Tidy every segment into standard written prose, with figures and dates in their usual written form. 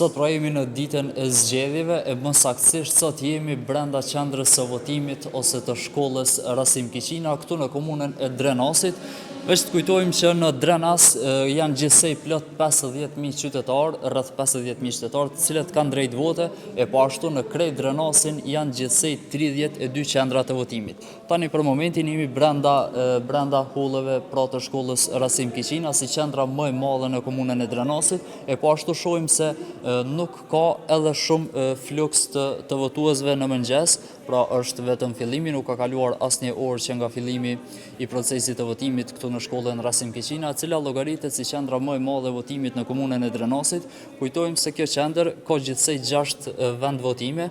Sot pra jemi në ditën e zgjedhjeve e më saktësisht sot jemi brenda qendrës së votimit ose të shkollës Rasim Kiqina këtu në komunën e Drenasit. Veç të kujtojmë që në Drenas janë gjithsej plot 50.000 qytetarë, rreth 50.000 qytetarë, të cilët kanë drejt vote, e po ashtu në krejt Drenasin janë gjithsej 32 qendra të votimit. Tani për momentin jemi brenda hollëve pra të shkollës Rasim Kiqina, si qendra më e madhe në komunën e Drenasit, e po ashtu shohim se nuk ka edhe shumë fluks të votuesve në mëngjes, pra është vetëm fillimi, nuk ka kaluar asnjë orë që nga fillimi i procesit të votimit këtu në shkollën Rasim Kiqina, e cila llogaritet si qendra më e madhe e votimit në komunën e Drenasit. Kujtojmë se kjo qendër ka gjithsej 6 vend votime,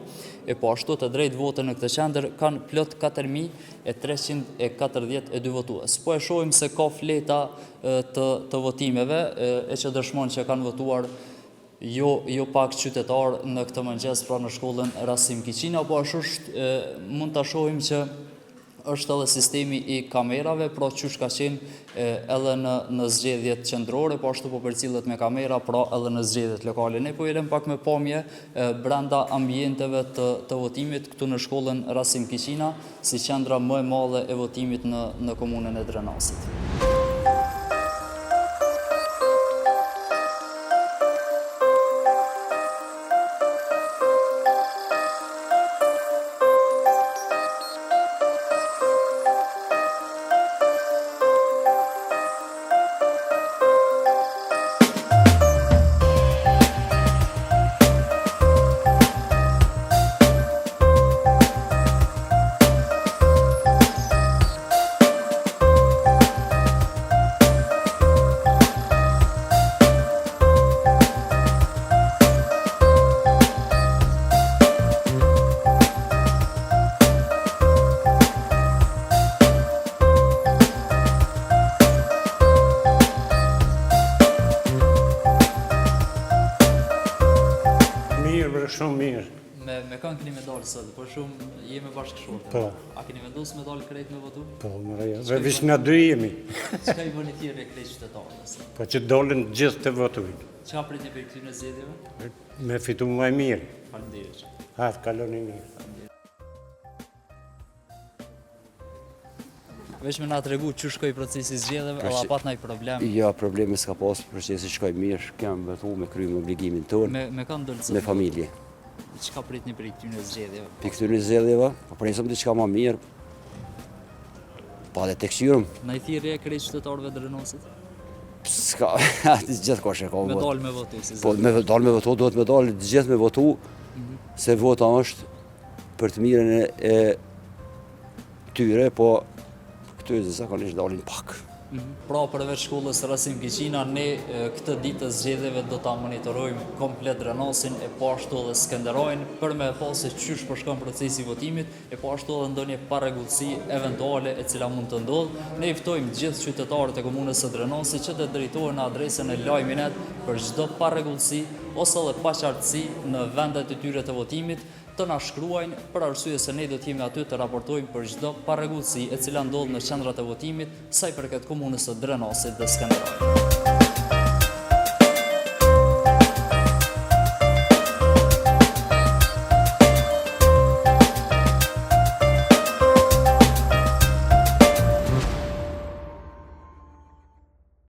e po ashtu të drejt vote në këtë qendër kanë plot 4.342 votues. Po e shohim se ka fleta të votimeve, e që dëshmon që kanë votuar jo pak qytetarë në këtë mëngjes pra në shkollën Rasim Kiqina, po ashtu mund të shohim që është edhe sistemi i kamerave, pra qysh ka qenë edhe në zgjedhjet qendrore, po ashtu po përcillet me kamera, pra edhe në zgjedhjet lokale. Ne po jelem pak me pamje brenda ambienteve të votimit këtu në shkollën Rasim Kiqina, si qendra më e madhe e votimit në komunën e Drenasit. Shumë mirë. Me kanë keni me dalë sot, por shumë jemi bashkëshorte. Po. A keni vendosur me dalë krejt me votu? Po, veç na dy jemi. Çka i bëni tjerë krejt qytetarëve? Po që dolën gjithë të votojnë. Çka pritni për këtyre zgjedhjeve? Me fitu më e mirë. Faleminderit. Kaloni mirë. Veç me na tregu që shkoj procesi zgjedhjeve, apo pat ndaj problem? Jo, probleme s'ka pas, procesi shkoj mirë, kem vetu me krymë obligimin tonë, Me kanë dëllë me familje. Çka pritni për këtyre zgjedhjeve? Për këtyre zgjedhjeve, po presëm diçka më mirë, pa dhe tek qyrëm. Na i thirrje krejt qytetarëve Drenasit? S'ka, gjithë ka sheko. Me dalë me votu, si Po, me dalë me votu, duhet me dalë gjithë me votu, se vota është për të mirën e tyre, po këtyre zakonisht dalin pak. Pra përveç shkollës Rasim Kiqina, ne këtë ditë të zgjedhjeve do ta monitorojmë komplet Drenasin, e po ashtu edhe Skënderajin, për me pa se qysh po shkon procesi i votimit, e po ashtu edhe ndonjë parregullsi eventuale e cila mund të ndodhë. Ne i ftojmë gjithë qytetarët e komunës së Drenasit që të drejtohen në adresën e lajminet për çdo parregullsi ose edhe paqartësi në vendet e tyre të votimit, të na shkruajnë për arsye se ne do të jemi aty të raportojmë për çdo parregullsi e cila ndodh në qendrat e votimit sa i përket komunës së Drenasit dhe Skënderajit.